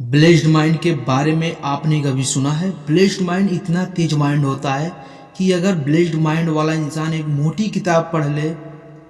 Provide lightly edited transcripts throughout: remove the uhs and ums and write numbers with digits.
Blessed mind के बारे में आपने कभी सुना है? ब्लेस्ड माइंड इतना तेज माइंड होता है कि अगर ब्लेस्ड माइंड वाला इंसान एक मोटी किताब पढ़ ले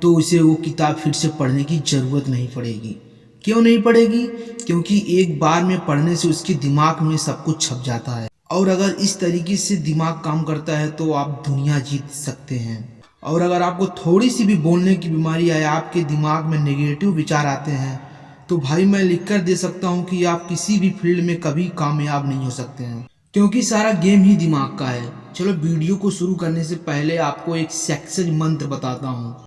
तो उसे वो किताब फिर से पढ़ने की ज़रूरत नहीं पड़ेगी। क्यों नहीं पड़ेगी? क्योंकि एक बार में पढ़ने से उसके दिमाग में सब कुछ छप जाता है। और अगर इस तरीके से दिमाग काम करता है तो आप दुनिया जीत सकते हैं। और अगर आपको थोड़ी सी भी बोलने की बीमारी आए, आपके दिमाग में नेगेटिव विचार आते हैं, तो भाई मैं लिख कर दे सकता हूँ कि आप किसी भी फील्ड में कभी कामयाब नहीं हो सकते हैं, क्योंकि सारा गेम ही दिमाग का है। चलो वीडियो को शुरू करने से पहले आपको एक सक्सेस मंत्र बताता हूँ।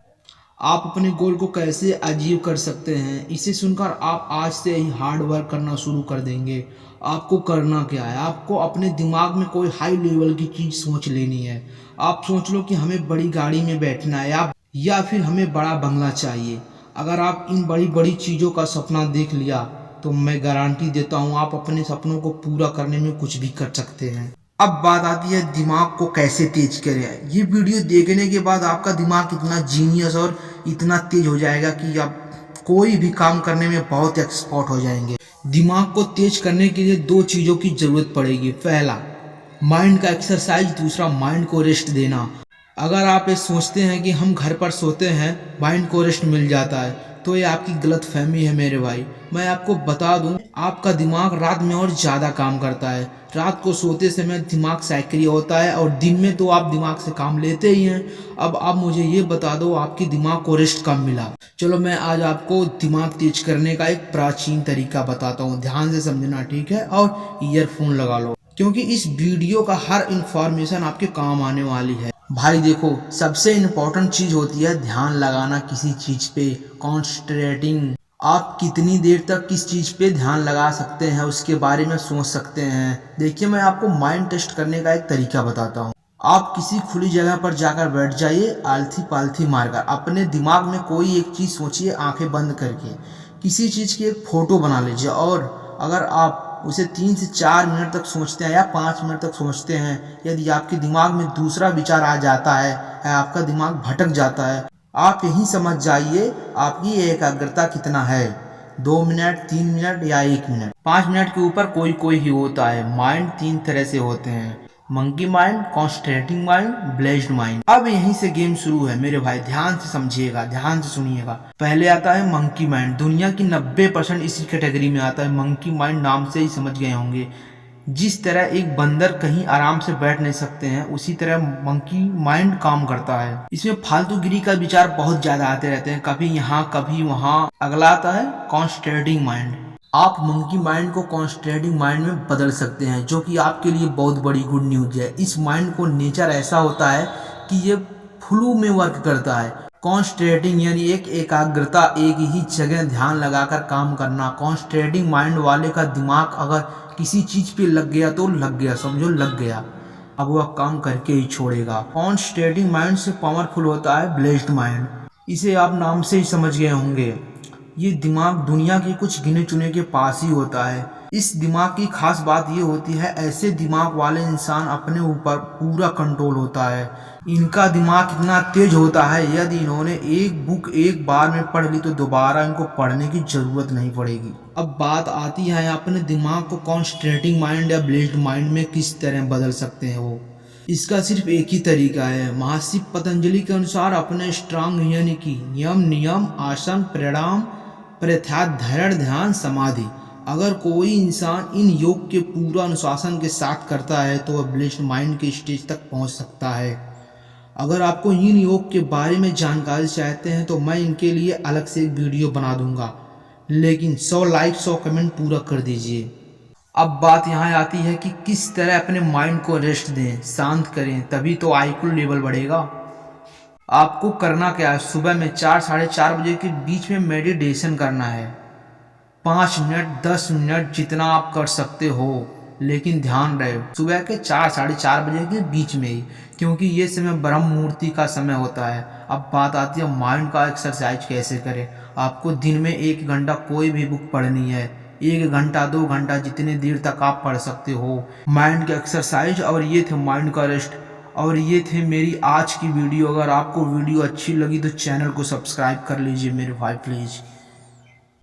आप अपने गोल को कैसे अचीव कर सकते हैं, इसे सुनकर आप आज से ही हार्ड वर्क करना शुरू कर देंगे। आपको करना क्या है? आपको अपने दिमाग में कोई हाई लेवल की चीज़ सोच लेनी है। आप सोच लो कि हमें बड़ी गाड़ी में बैठना है या फिर हमें बड़ा बंगला चाहिए। अगर आप इन बड़ी बड़ी चीज़ों का सपना देख लिया तो मैं गारंटी देता हूँ आप अपने सपनों को पूरा करने में कुछ भी कर सकते हैं। अब बात आती है दिमाग को कैसे तेज करें। ये वीडियो देखने के बाद आपका दिमाग इतना जीनियस और इतना तेज हो जाएगा कि आप कोई भी काम करने में बहुत एक्सपर्ट हो जाएंगे। दिमाग को तेज करने के लिए दो चीज़ों की ज़रूरत पड़ेगी। पहला, माइंड का एक्सरसाइज। दूसरा, माइंड को रेस्ट देना। अगर आप ये सोचते हैं कि हम घर पर सोते हैं माइंड को रेस्ट मिल जाता है, तो ये आपकी गलत फहमी है मेरे भाई। मैं आपको बता दूं, आपका दिमाग रात में और ज़्यादा काम करता है। रात को सोते समय दिमाग सक्रिय होता है और दिन में तो आप दिमाग से काम लेते ही हैं। अब आप मुझे ये बता दो, आपके दिमाग को रेस्ट कब मिला? चलो मैं आज आपको दिमाग तेज करने का एक प्राचीन तरीका बताता हूँ। ध्यान से समझना, ठीक है? और ईयरफोन लगा लो, क्योंकि इस वीडियो का हर इंफॉर्मेशन आपके काम आने वाली है। भाई देखो, सबसे इम्पोर्टेंट चीज़ होती है ध्यान लगाना किसी चीज़ पे, कॉन्सेंट्रेटिंग। आप कितनी देर तक किस चीज़ पे ध्यान लगा सकते हैं उसके बारे में सोच सकते हैं। देखिए, मैं आपको माइंड टेस्ट करने का एक तरीका बताता हूँ। आप किसी खुली जगह पर जाकर बैठ जाइए, आलथी पालथी मारकर अपने दिमाग में कोई एक चीज़ सोचिए, आंखें बंद करके। किसी चीज़ की एक फ़ोटो बना लीजिए और अगर आप उसे 3 से 4 मिनट तक सोचते हैं या 5 मिनट तक सोचते हैं, यदि आपके दिमाग में दूसरा विचार आ जाता है या आपका दिमाग भटक जाता है, आप यही समझ जाइए आपकी एकाग्रता कितना है। 2 मिनट, 3 मिनट या 1 मिनट, 5 मिनट के ऊपर कोई कोई ही होता है। माइंड 3 तरह से होते हैं: monkey mind, concentrating mind, blessed mind. अब यहीं से गेम शुरू है मेरे भाई, ध्यान से समझिएगा, ध्यान से सुनिएगा। पहले आता है मंकी माइंड। दुनिया की 90% इसी कैटेगरी में आता है। मंकी माइंड नाम से ही समझ गए होंगे। जिस तरह एक बंदर कहीं आराम से बैठ नहीं सकते हैं, उसी तरह मंकी माइंड काम करता है। इसमें फालतूगिरी का विचार बहुत ज्यादा आते रहते हैं, कभी यहाँ कभी वहाँ। अगला आता है कॉन्सेंट्रेटिंग माइंड। आप मंकी माइंड को कॉन्सेंट्रेटिंग माइंड में बदल सकते हैं, जो कि आपके लिए बहुत बड़ी गुड न्यूज है। इस माइंड को नेचर ऐसा होता है कि ये फ्लो में वर्क करता है। कॉन्सेंट्रेटिंग यानी एक एकाग्रता, एक ही जगह ध्यान लगाकर काम करना। कॉन्सेंट्रेटिंग माइंड वाले का दिमाग अगर किसी चीज पे लग गया तो लग गया, समझो लग गया, अब वह काम करके ही छोड़ेगा। कॉन्सेंट्रेटिंग माइंड से पावरफुल होता है ब्लेस्ड माइंड। इसे आप नाम से ही समझ गए होंगे। ये दिमाग दुनिया के कुछ गिने चुने के पास ही होता है। इस दिमाग की खास बात ये होती है, ऐसे दिमाग वाले इंसान अपने ऊपर पूरा कंट्रोल होता है। इनका दिमाग इतना तेज होता है, यदि इन्होंने एक बुक एक बार में पढ़ ली तो दोबारा इनको पढ़ने की जरूरत नहीं पड़ेगी। अब बात आती है अपने दिमाग को कॉन्सेंट्रेटिंग माइंड या ब्लेस्ड माइंड में किस तरह बदल सकते हैं वो। इसका सिर्फ एक ही तरीका है। महर्षि पतंजलि के अनुसार अपने स्ट्रांग यानी कि नियम, आसन, प्राणायाम, धैर्य, ध्यान, समाधि। अगर कोई इंसान इन योग के पूरा अनुशासन के साथ करता है तो वह ब्लेस्ड माइंड के स्टेज तक पहुंच सकता है। अगर आपको इन योग के बारे में जानकारी चाहते हैं तो मैं इनके लिए अलग से एक वीडियो बना दूंगा, लेकिन 100 लाइक 100 कमेंट पूरा कर दीजिए। अब बात यहाँ आती है कि किस तरह अपने माइंड को रेस्ट दें, शांत करें, तभी तो आईक्यू लेवल बढ़ेगा। आपको करना क्या है, सुबह में 4 साढ़े 4 बजे के बीच में मेडिटेशन करना है। 5 मिनट, 10 मिनट, जितना आप कर सकते हो, लेकिन ध्यान रहे सुबह के 4 साढ़े 4 बजे के बीच में ही, क्योंकि ये समय ब्रह्म मुहूर्त का समय होता है। अब बात आती है माइंड का एक्सरसाइज कैसे करें। आपको दिन में 1 घंटा कोई भी बुक पढ़नी है। 1 घंटा 2 घंटा जितने देर तक आप पढ़ सकते हो। माइंड का एक्सरसाइज। और ये थे माइंड का रेस्ट। और ये थे मेरी आज की वीडियो। अगर आपको वीडियो अच्छी लगी तो चैनल को सब्सक्राइब कर लीजिए मेरे भाई प्लीज़।